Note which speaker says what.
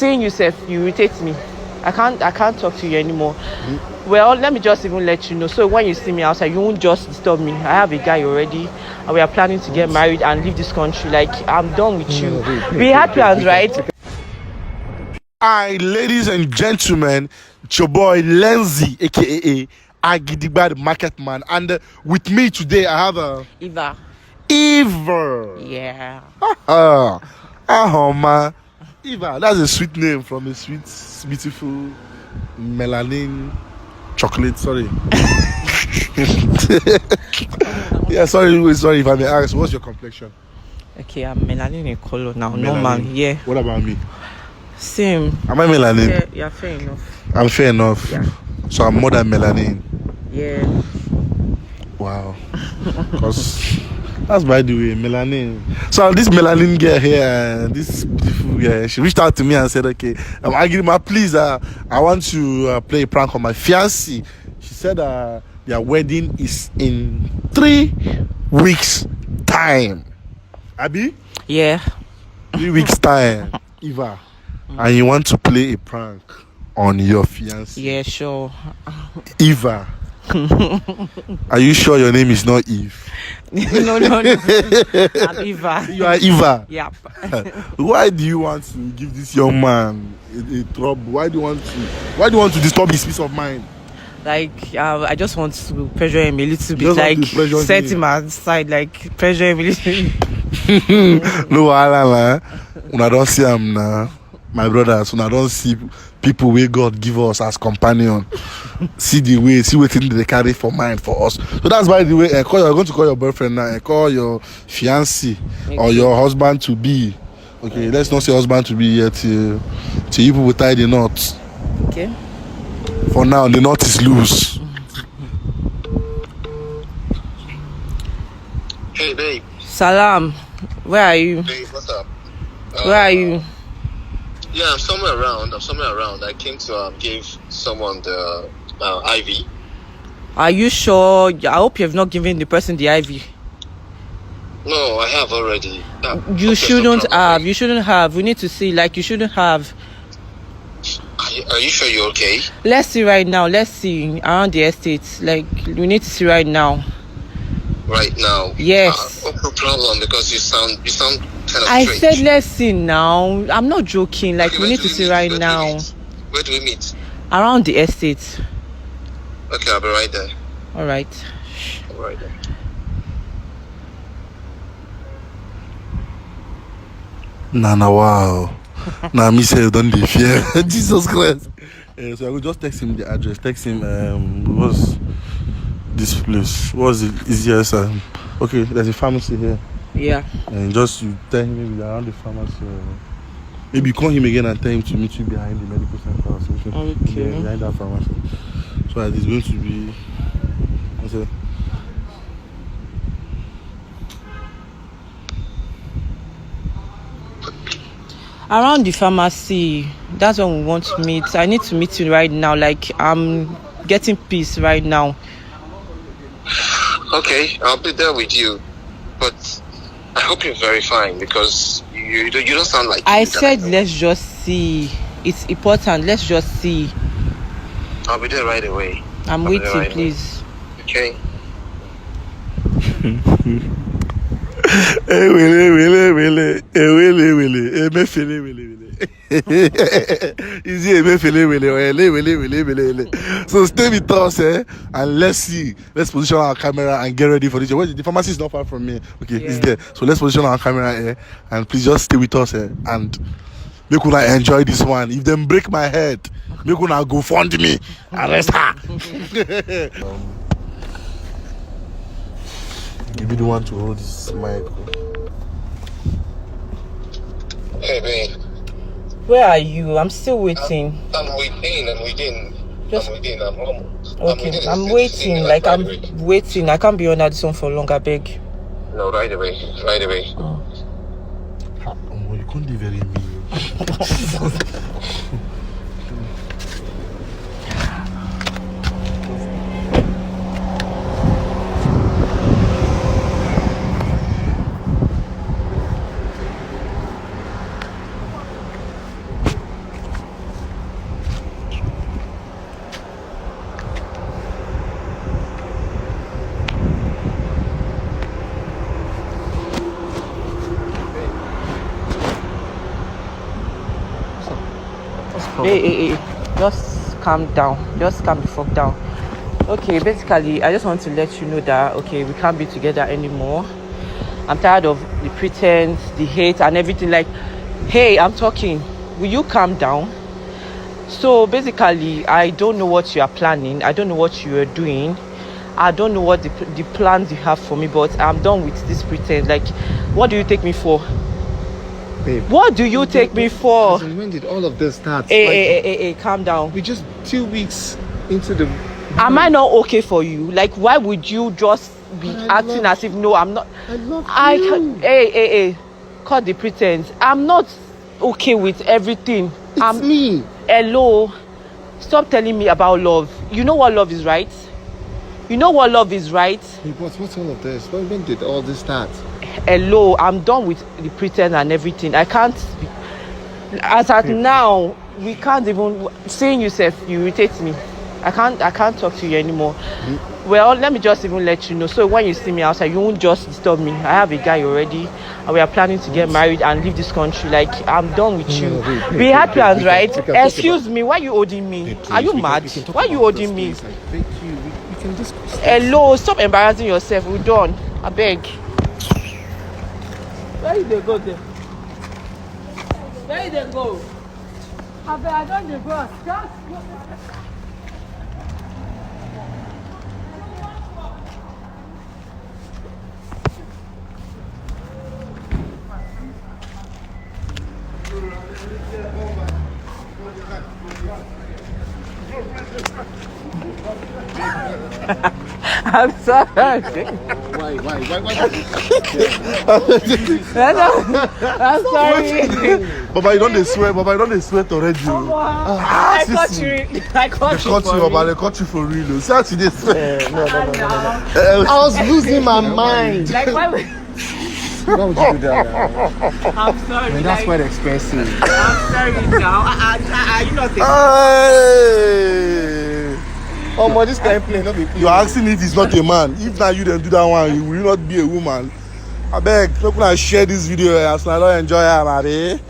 Speaker 1: Seeing you, Seth, you irritate me. I can't talk to you anymore. Well, let me just even let you know. So when you see me outside, you won't just disturb me. I have a guy already, and we are planning to get married and leave this country. Like, I'm done with you. We had plans, right?
Speaker 2: Hi, ladies and gentlemen, it's your boy Lenzi, aka Agidigba the Market Man, and with me today I have
Speaker 1: Eva.
Speaker 2: Eva.
Speaker 1: Yeah.
Speaker 2: Man. Eva, that's a sweet name from a sweet, beautiful melanin chocolate. Sorry. Yeah, sorry if I may ask, what's your complexion?
Speaker 1: Okay, I'm melanin in color now.
Speaker 2: Melanin.
Speaker 1: No man. Yeah.
Speaker 2: What about me?
Speaker 1: Same.
Speaker 2: Am I melanin?
Speaker 1: Yeah, you're fair enough.
Speaker 2: I'm fair enough.
Speaker 1: Yeah.
Speaker 2: So I'm more than melanin.
Speaker 1: Yeah.
Speaker 2: Wow. Because that's by the way, melanin. So this melanin girl here, this beautiful girl, she reached out to me and said, okay, Agirima, please, I want to play a prank on my fiancé. She said their wedding is in 3 weeks' time. Abi?
Speaker 1: Yeah.
Speaker 2: 3 weeks' time, Eva. And you want to play a prank on your fiancé?
Speaker 1: Yeah, sure.
Speaker 2: Eva. Are you sure your name is not Eve?
Speaker 1: No. I'm Eva.
Speaker 2: You are Eva.
Speaker 1: Yep.
Speaker 2: Why do you want to give this young man a trouble? Why do you want to disturb his peace of mind?
Speaker 1: Like, I just want to pressure him a little bit,
Speaker 2: Just
Speaker 1: like set
Speaker 2: him.
Speaker 1: him aside, like pressure him a little.
Speaker 2: No, I don't see him now. My brothers, when I don't see people where God give us as companion, see what they carry for mind for us. So that's why the way you're going to call your boyfriend now and call your fiancé or your husband to be. Okay, let's not say husband to be yet till you people tie the knot.
Speaker 1: Okay.
Speaker 2: For now, the knot is loose.
Speaker 3: Hey, babe.
Speaker 1: Salam. Where are you?
Speaker 3: Babe, what's up?
Speaker 1: Where are you?
Speaker 3: Yeah, I'm somewhere around. I came to give someone the IV.
Speaker 1: Are you sure? I hope you have not given the person the IV.
Speaker 3: No, I have already.
Speaker 1: You shouldn't have. You shouldn't have. We need to see. Like, you shouldn't have.
Speaker 3: Are you sure you're okay?
Speaker 1: Let's see right now. Let's see around the estate. Like, we need to see right now.
Speaker 3: Right now?
Speaker 1: Yes.
Speaker 3: What's the problem? Because you sound kind of
Speaker 1: I
Speaker 3: strange.
Speaker 1: said let's see now. I'm not joking. Like,
Speaker 3: Okay,
Speaker 1: we need to see right now.
Speaker 3: Where do we meet?
Speaker 1: Around the estate.
Speaker 3: Okay, I'll be right there.
Speaker 1: All right.
Speaker 3: I'll be right there.
Speaker 2: Nah, wow. Nah, me say don't be fear. Jesus Christ. So I will just text him the address. Text him what's this place? What's the easiest? Okay, there's a pharmacy here.
Speaker 1: Yeah.
Speaker 2: And just you tell him maybe around the pharmacy. Maybe call him again and tell him to meet you behind the medical center or something.
Speaker 1: Okay.
Speaker 2: Yeah, behind that pharmacy. So it's going to be. Okay.
Speaker 1: Around the pharmacy. That's when we want to meet. I need to meet you right now. Like, I'm getting peace right now.
Speaker 3: Okay, I'll be there with you. But I hope you're very fine because you don't sound like
Speaker 1: I
Speaker 3: you.
Speaker 1: said let's just see. It's important. Let's just see.
Speaker 3: I'll be there right away.
Speaker 1: I'm
Speaker 3: I'll be there
Speaker 1: waiting,
Speaker 3: right away.
Speaker 1: please.
Speaker 3: Okay.
Speaker 2: So stay with us, and let's see. Let's position our camera and get ready for this. The pharmacy is not far from me. Okay,
Speaker 1: Yeah.
Speaker 2: it's there. So let's position our camera and please just stay with us and make una enjoy this one. If them break my head, make una go fund me. Arrest her. You be the one to hold this mic.
Speaker 3: Hey, babe.
Speaker 1: Where are you? I'm still waiting.
Speaker 3: I'm waiting.
Speaker 1: Just-
Speaker 3: I'm waiting. I'm almost.
Speaker 1: Okay, I'm
Speaker 3: See
Speaker 1: waiting.
Speaker 3: me,
Speaker 1: Like,
Speaker 3: right
Speaker 1: I'm
Speaker 3: away.
Speaker 1: waiting. I can't be on that song for long, I beg.
Speaker 3: No, right away.
Speaker 2: You can't be very mean.
Speaker 1: Hey. Just calm down. Just calm the fuck down. Okay, basically, I just want to let you know that, okay, we can't be together anymore. I'm tired of the pretense, the hate, and everything. Like, hey, I'm talking. Will you calm down? So, basically, I don't know what you are planning. I don't know what you are doing. I don't know what the plans you have for me, but I'm done with this pretense. Like, what do you take me for?
Speaker 4: Babe,
Speaker 1: what do you take me for?
Speaker 4: When did all of this start?
Speaker 1: Hey, calm down.
Speaker 4: We just 2 weeks into the...
Speaker 1: Am I not okay for you? Like, why would you just be acting as if, no, I'm not?
Speaker 4: I love you.
Speaker 1: Hey, cut the pretense. I'm not okay with everything.
Speaker 4: It's me.
Speaker 1: Hello, stop telling me about love. You know what love is, right? You know what love is, right?
Speaker 4: Hey, what's all of this? When did all this start?
Speaker 1: Hello, I'm done with the pretense and everything. I can't. As at now, we can't even. Seeing yourself, you irritate me. I can't talk to you anymore. Well, let me just even let you know. So when you see me outside, you won't just disturb me. I have a guy already, and we are planning to get married and leave this country. Like, I'm done with you. We had plans, right? Excuse me, why are you holding me? Are you mad? Why are you holding me? Hello, stop embarrassing yourself. We're done. I beg. Where did they go there? Where did they go? I don't go. I'm sorry.
Speaker 4: Why?
Speaker 1: I'm sorry.
Speaker 2: Baba, you don't sweat. Baba, you don't sweat already.
Speaker 1: I caught you.
Speaker 2: They caught you, Baba. They caught you for real. See how she did sweat.
Speaker 4: No. I was losing my mind.
Speaker 1: Like, why would
Speaker 4: Why would you do that?
Speaker 1: I'm sorry.
Speaker 4: I mean, that's quite expensive.
Speaker 1: I'm sorry now. Are you not
Speaker 2: Hey.
Speaker 4: Oh, my, this guy play, not be play.
Speaker 2: You're asking if he's not a man. If now you don't do that one, you will not be a woman. I beg, don't share this video as I don't enjoy it, man.